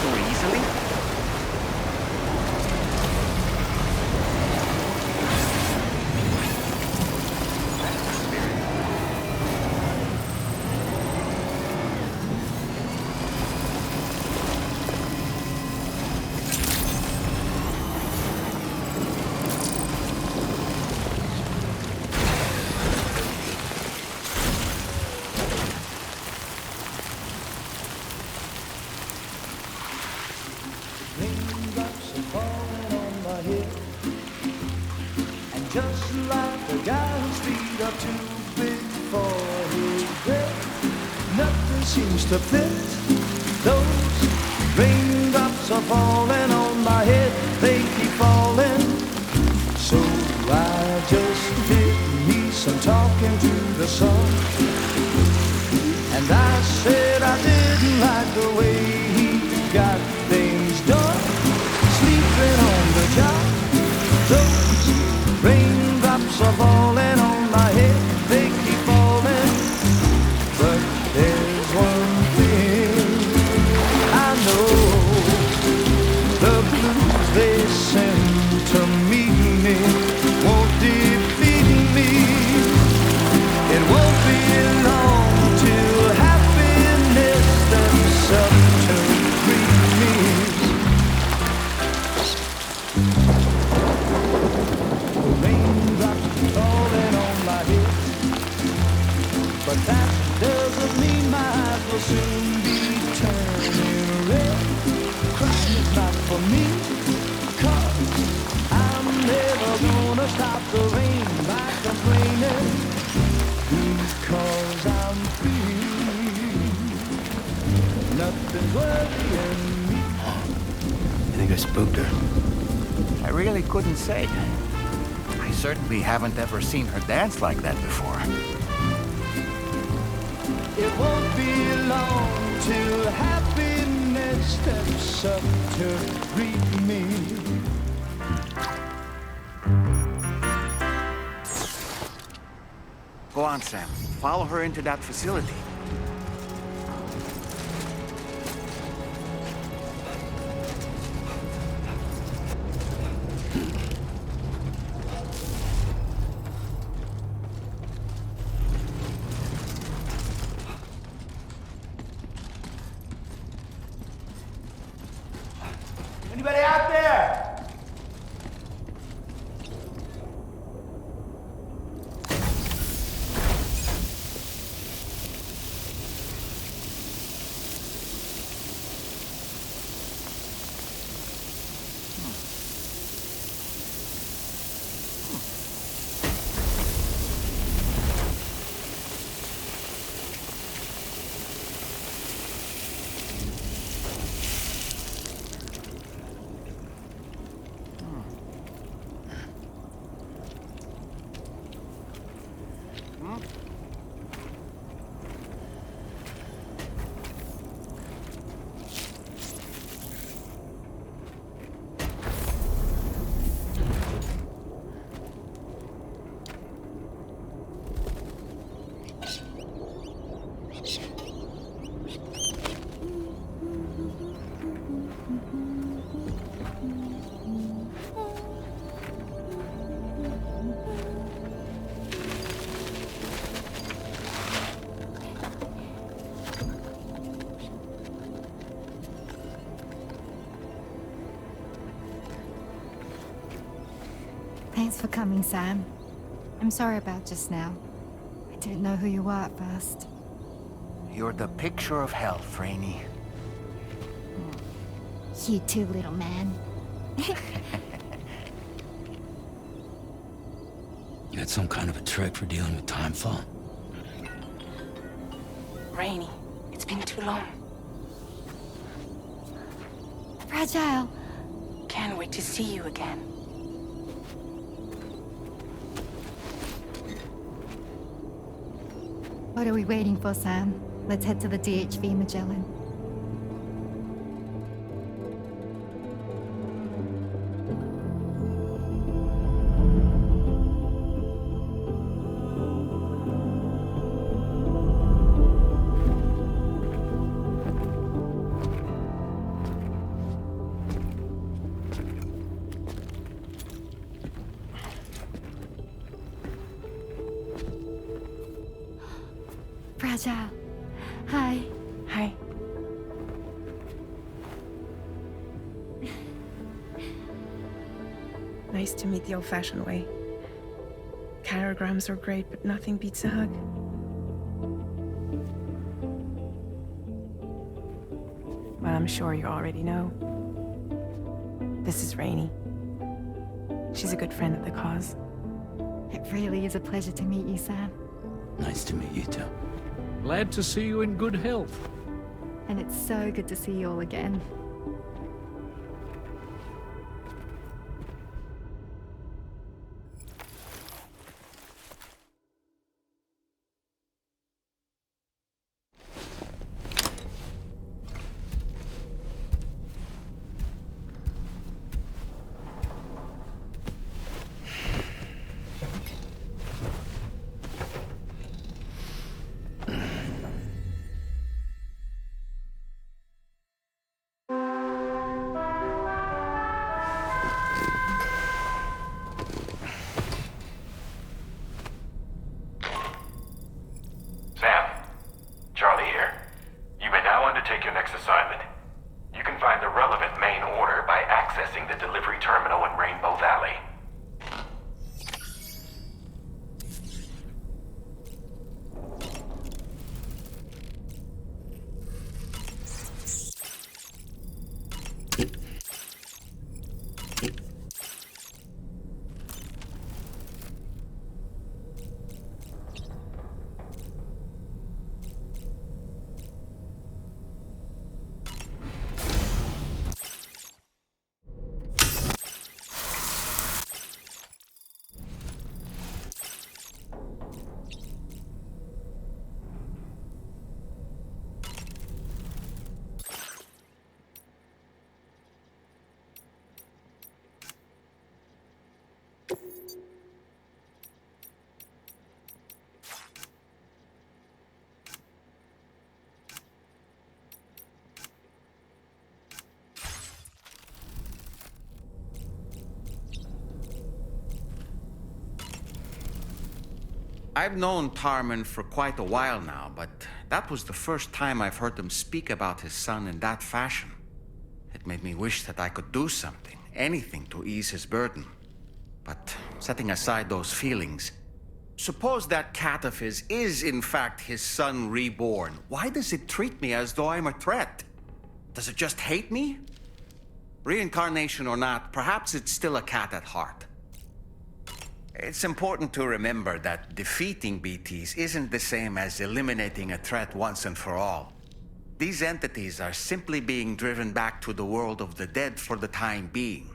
too easily? Raindrops are falling on my head, and just like the guy whose feet are too big for his bed, nothing seems to fit. Those raindrops are falling on my head, they keep falling. So I just did me some talking to the sun, and I said I didn't like the way he got things done, sleeping on the job. Those raindrops are falling on my head, they keep falling. But there's one thing I know, the blues they send to meet me won't defeat me. It won't be long till happiness steps up to greet me. The raindrops falling on my head, but that doesn't mean my eyes will soon be turning red. Crying is not for me, 'cause I'm never gonna stop the rain by complaining, because I'm free. Nothing's worrying me. I think I spooked her. I really couldn't say. I certainly haven't ever seen her dance like that before. It won't be long till happiness steps up to greet me. Go on, Sam. Follow her into that facility. Anybody out there? Thanks for coming, Sam. I'm sorry about just now. I didn't know who you were at first. You're the picture of health, Rainey. You too, little man. You had some kind of a trick for dealing with timefall? Rainey, it's been too long. Fragile. Can't wait to see you again. What are we waiting for, Sam? Let's head to the DHV Magellan. Chao. Hi. Hi. Nice to meet the old-fashioned way. Carograms are great, but nothing beats a hug. Well, I'm sure you already know. This is Rainey. She's a good friend of the cause. It really is a pleasure to meet you, Sam. Nice to meet you too. Glad to see you in good health. And it's so good to see you all again. Sam, Charlie here. You may now undertake your next assignment. You can find the relevant main order by accessing the delivery terminal in Rainbow Valley. I've known Tarman for quite a while now, but that was the first time I've heard him speak about his son in that fashion. It made me wish that I could do something, anything to ease his burden. But setting aside those feelings, suppose that cat of his is in fact his son reborn. Why does it treat me as though I'm a threat? Does it just hate me? Reincarnation or not, perhaps it's still a cat at heart. It's important to remember that defeating BTs isn't the same as eliminating a threat once and for all. These entities are simply being driven back to the world of the dead for the time being.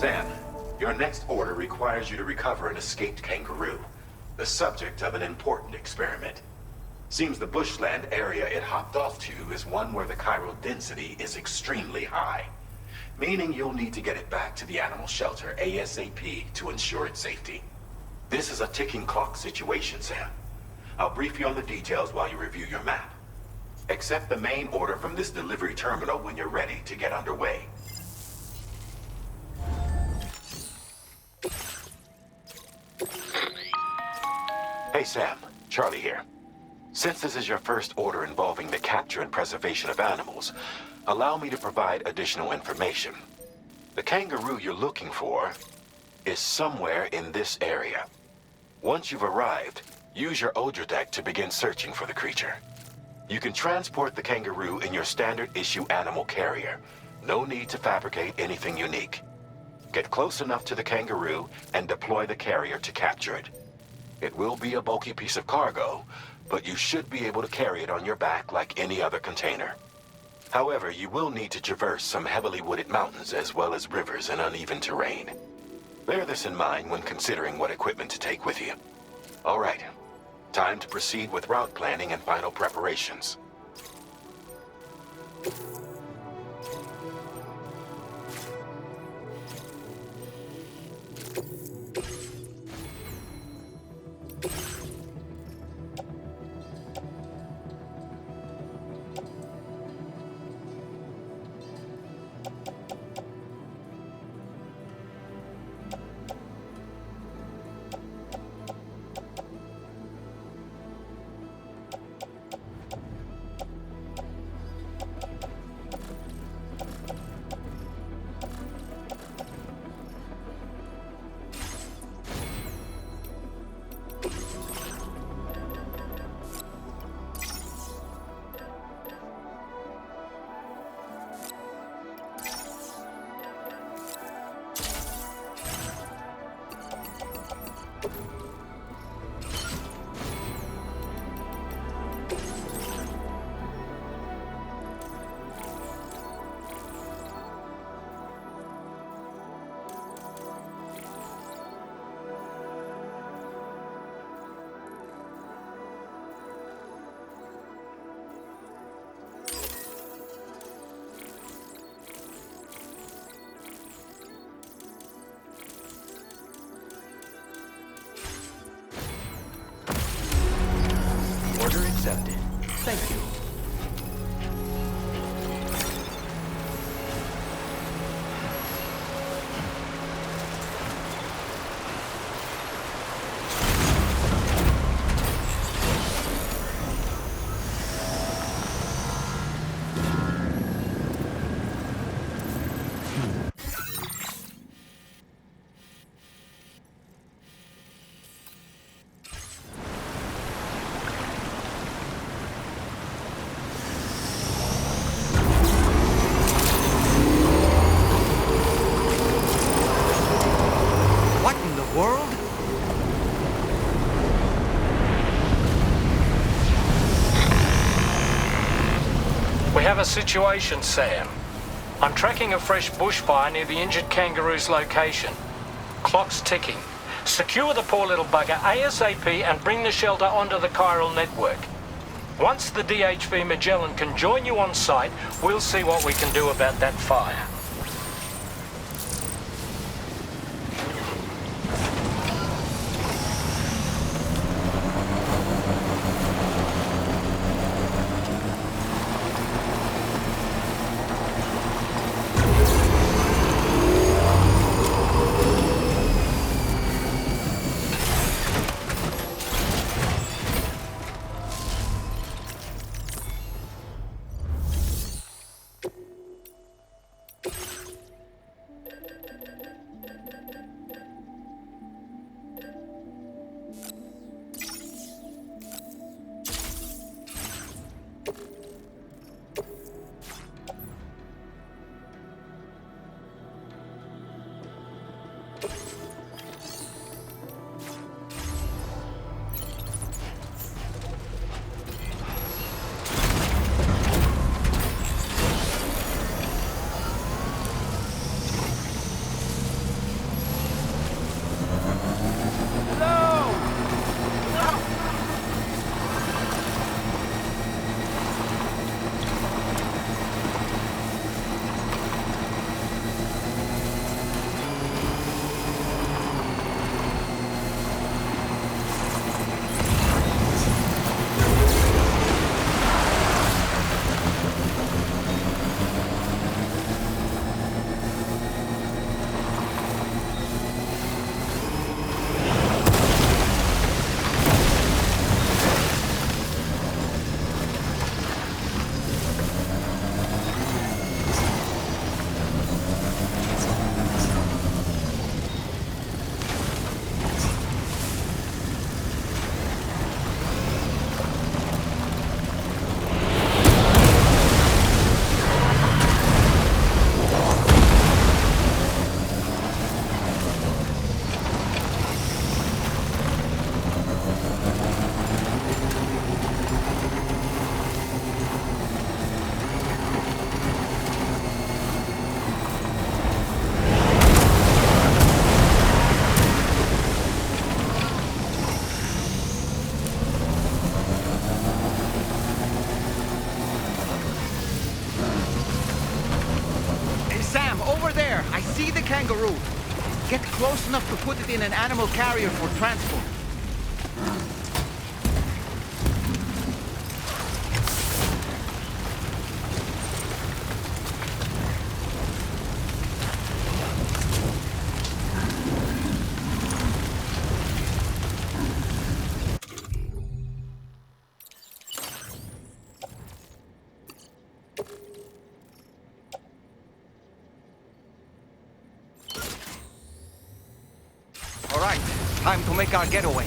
Sam, your next order requires you to recover an escaped kangaroo, the subject of an important experiment. Seems the bushland area it hopped off to is one where the chiral density is extremely high, meaning you'll need to get it back to the animal shelter ASAP to ensure its safety. This is a ticking clock situation, Sam. I'll brief you on the details while you review your map. Accept the main order from this delivery terminal when you're ready to get underway. Hey Sam, Charlie here. Since this is your first order involving the capture and preservation of animals, allow me to provide additional information. The kangaroo you're looking for is somewhere in this area. Once you've arrived, use your Odra deck to begin searching for the creature. You can transport the kangaroo in your standard issue animal carrier. No need to fabricate anything unique. Get close enough to the kangaroo and deploy the carrier to capture it. It will be a bulky piece of cargo, but you should be able to carry it on your back like any other container. However, you will need to traverse some heavily wooded mountains as well as rivers and uneven terrain. Bear this in mind when considering what equipment to take with you. All right, time to proceed with route planning and final preparations. Order accepted. Thank you. What in the world? We have a situation, Sam. I'm tracking a fresh bushfire near the injured kangaroo's location. Clock's ticking. Secure the poor little bugger ASAP and bring the shelter onto the chiral network. Once the DHV Magellan can join you on site, we'll see what we can do about that fire. enough to put it in an animal carrier for transport. All right, time to make our getaway.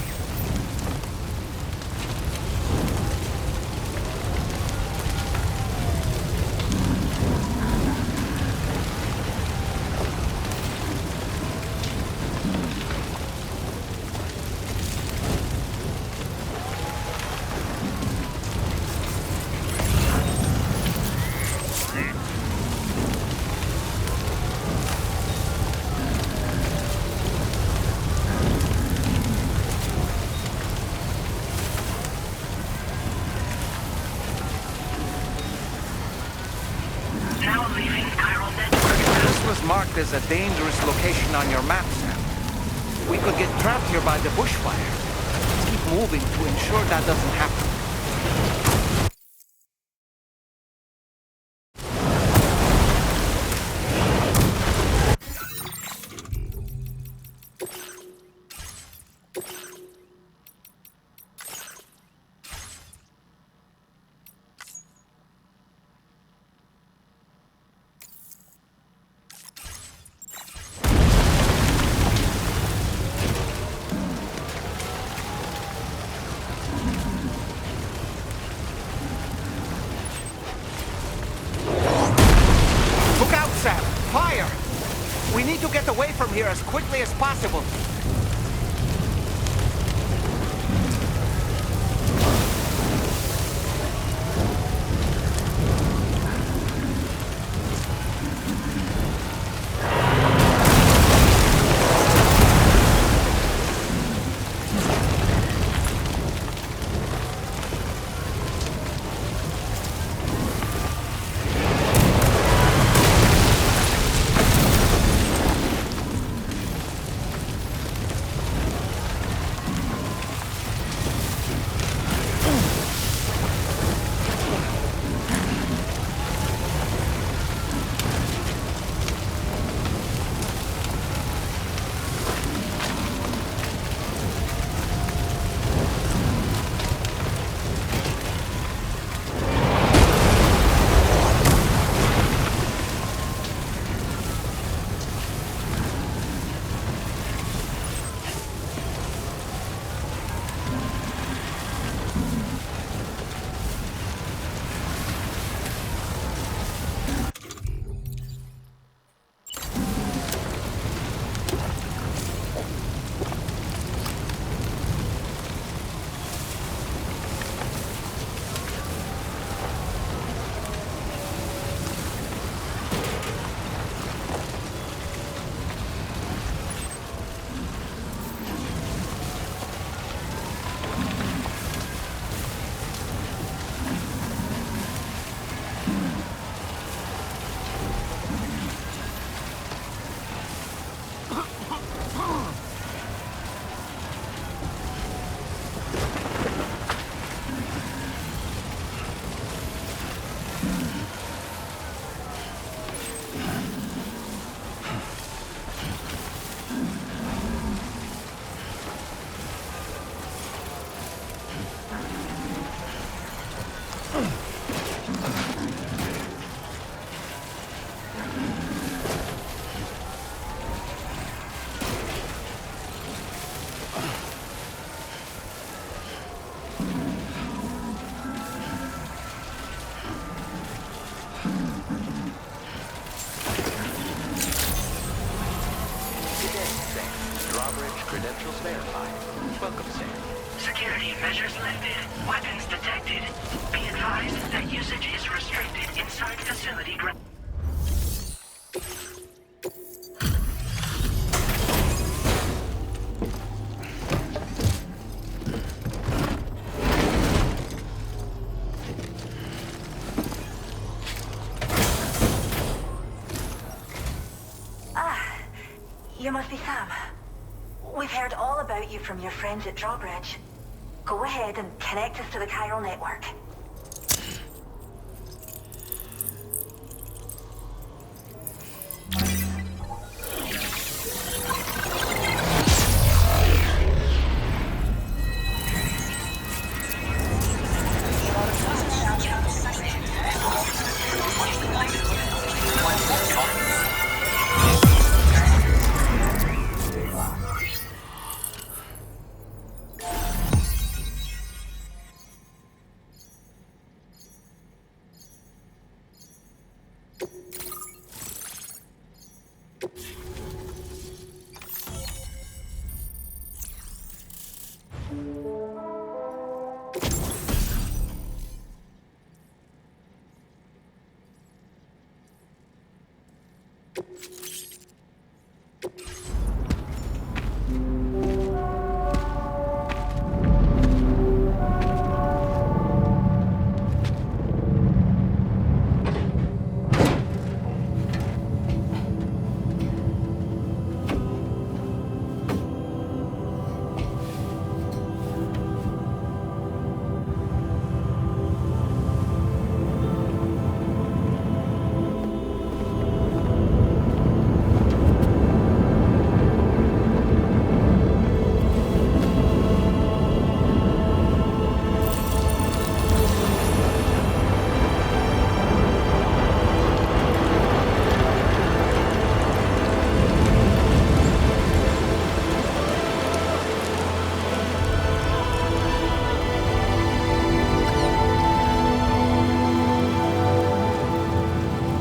This was marked as a dangerous location on your map, Sam. We could get trapped here by the bushfire. Let's keep moving to ensure that doesn't happen. Look out, Sam! Fire! We need to get away from here as quickly as possible. Credentials verified. Welcome, Sam. Security measures lifted. Weapons detected. Be advised that usage is restricted inside facility grounds. You must be Sam. We've heard all about you from your friends at Drawbridge. Go ahead and connect us to the chiral network.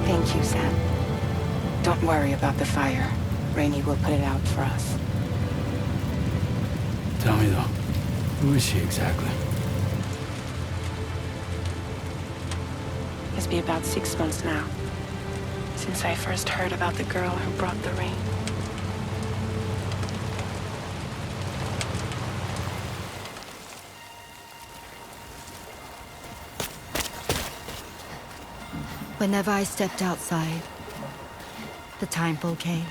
Thank you, Sam. Don't worry about the fire. Rainey will put it out for us. Tell me though, who is she exactly? It's been about 6 months now, since I first heard about the girl who brought the rain. Whenever I stepped outside, the timefall came.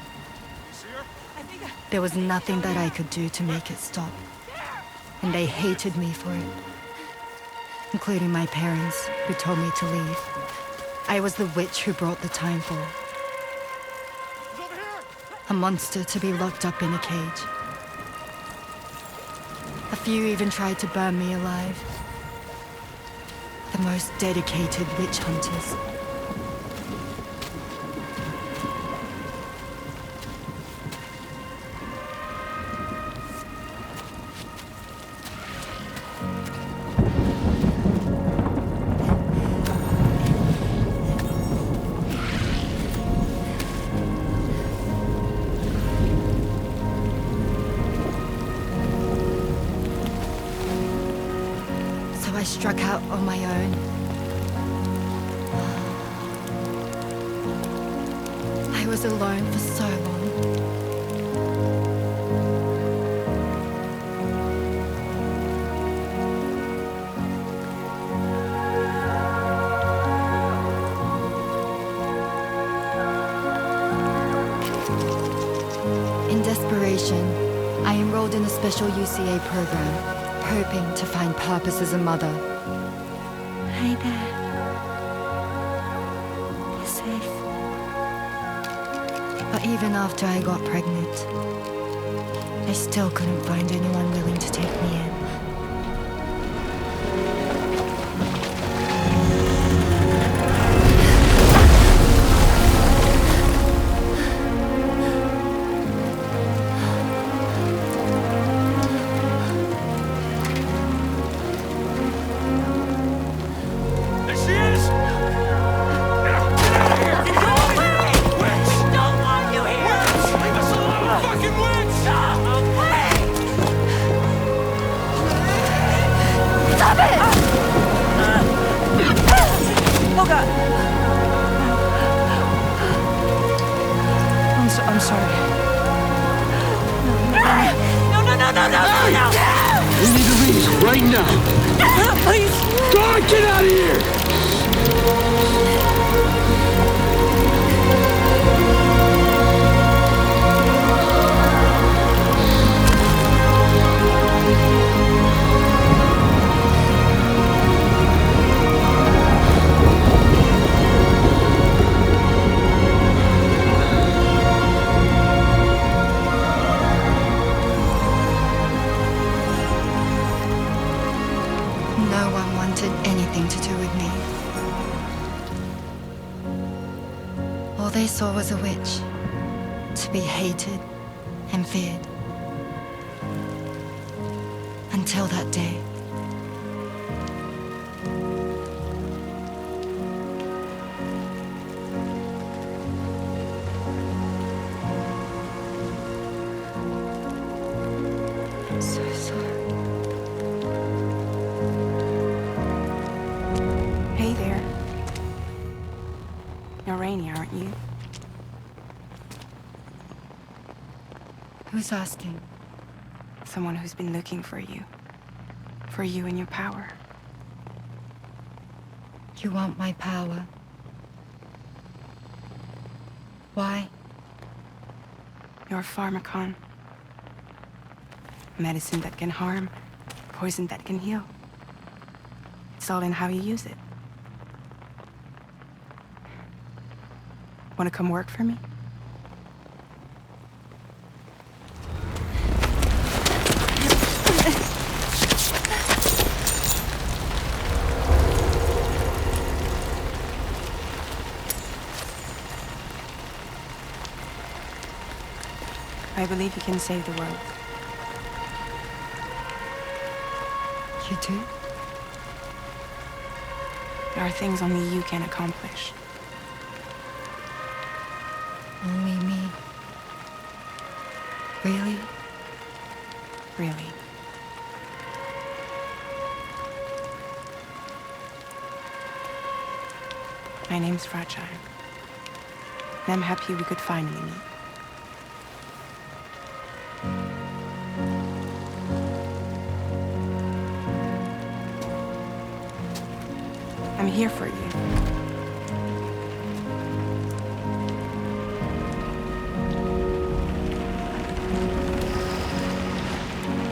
There was nothing that I could do to make it stop. And they hated me for it. Including my parents, who told me to leave. I was the witch who brought the timefall. A monster to be locked up in a cage. A few even tried to burn me alive. The most dedicated witch hunters. I struck out on my own. I was alone for so long. In desperation, I enrolled in a special UCA program. Hoping to find purpose as a mother. Hi there. You're safe. But even after I got pregnant, I still couldn't find anyone willing to take me in. I'm sorry. No! We need to leave right now. Please. God, get out of here! wanted anything to do with me. All they saw was a witch, to be hated and feared. Until that day. I'm so sorry. Hey there. You're Rainey, aren't you? Who's asking? Someone who's been looking for you. For you and your power. You want my power? Why? You're a pharmacon. Medicine that can harm, poison that can heal. It's all in how you use it. Want to come work for me? I believe you can save the world. You do? There are things only you can accomplish. Only me. Really? Really. My name's Fragile. And I'm happy we could finally meet. I'm here for you.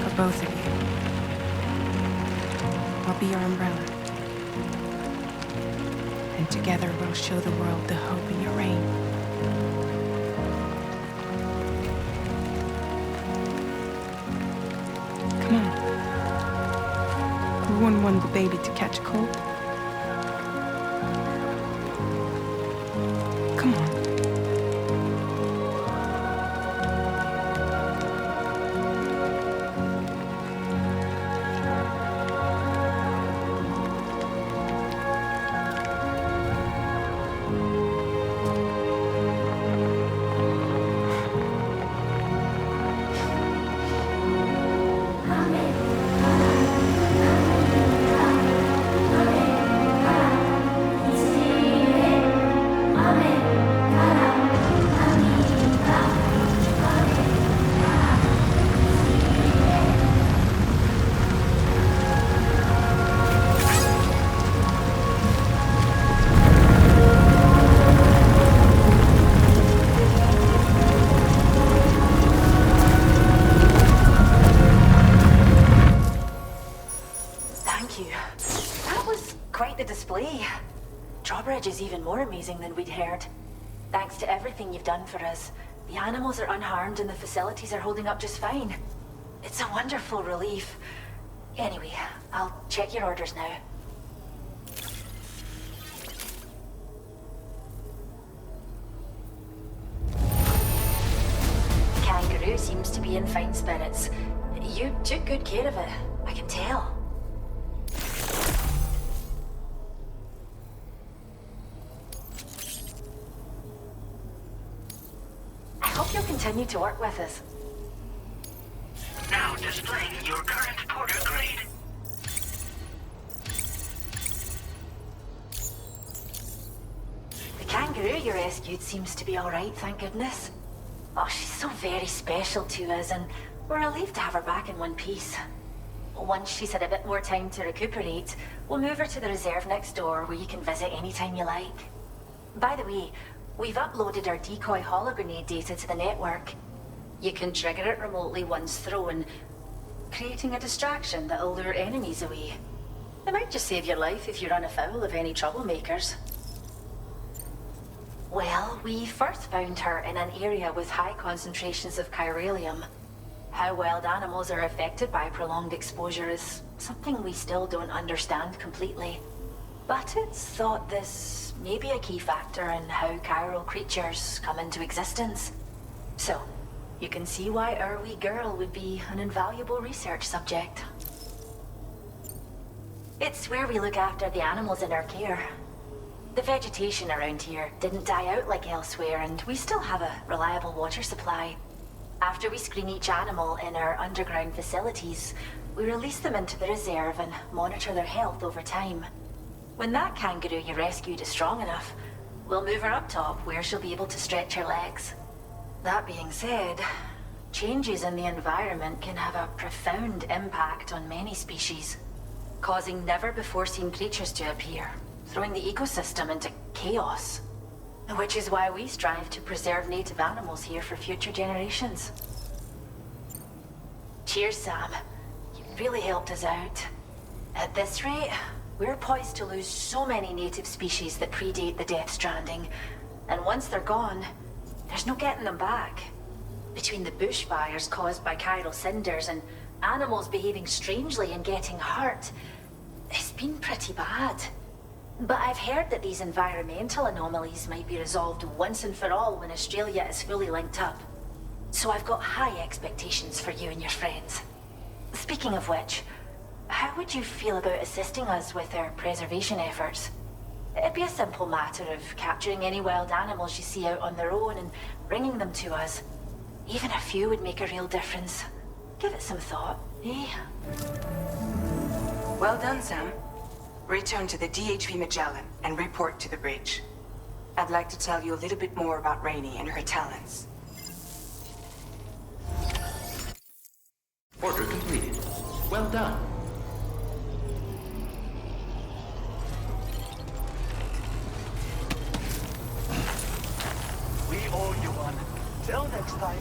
For both of you. I'll be your umbrella. And together we'll show the world the hope in your reign. Come on. We wouldn't want the baby to catch a cold. Come on. Is even more amazing than we'd heard. Thanks to everything you've done for us, the animals are unharmed and the facilities are holding up just fine. It's a wonderful relief. Anyway, I'll check your orders now. The kangaroo seems to be in fine spirits. You took good care of it, I can tell. You'll continue to work with us. Now displaying your current porter grade. The kangaroo you rescued seems to be alright, thank goodness. Oh, she's so very special to us, and we're relieved to have her back in one piece. Once she's had a bit more time to recuperate, we'll move her to the reserve next door where you can visit anytime you like. By the way, we've uploaded our decoy hologrenade data to the network. You can trigger it remotely once thrown, creating a distraction that'll lure enemies away. It might just save your life if you run afoul of any troublemakers. Well, we first found her in an area with high concentrations of chiralium. How wild animals are affected by prolonged exposure is something we still don't understand completely. But it's thought this may be a key factor in how chiral creatures come into existence. So, you can see why our wee girl would be an invaluable research subject. It's where we look after the animals in our care. The vegetation around here didn't die out like elsewhere, and we still have a reliable water supply. After we screen each animal in our underground facilities, we release them into the reserve and monitor their health over time. When that kangaroo you rescued is strong enough, we'll move her up top where she'll be able to stretch her legs. That being said, changes in the environment can have a profound impact on many species, causing never-before-seen creatures to appear, throwing the ecosystem into chaos. Which is why we strive to preserve native animals here for future generations. Cheers, Sam. You really helped us out. At this rate, we're poised to lose so many native species that predate the Death Stranding, and once they're gone, there's no getting them back. Between the bushfires caused by chiral cinders and animals behaving strangely and getting hurt, it's been pretty bad. But I've heard that these environmental anomalies might be resolved once and for all when Australia is fully linked up. So I've got high expectations for you and your friends. Speaking of which, how would you feel about assisting us with our preservation efforts? It'd be a simple matter of capturing any wild animals you see out on their own and bringing them to us. Even a few would make a real difference. Give it some thought, eh? Well done, Sam. Return to the DHV Magellan and report to the bridge. I'd like to tell you a little bit more about Rainey and her talents. Order completed. Well done. We owe you one. Till next time.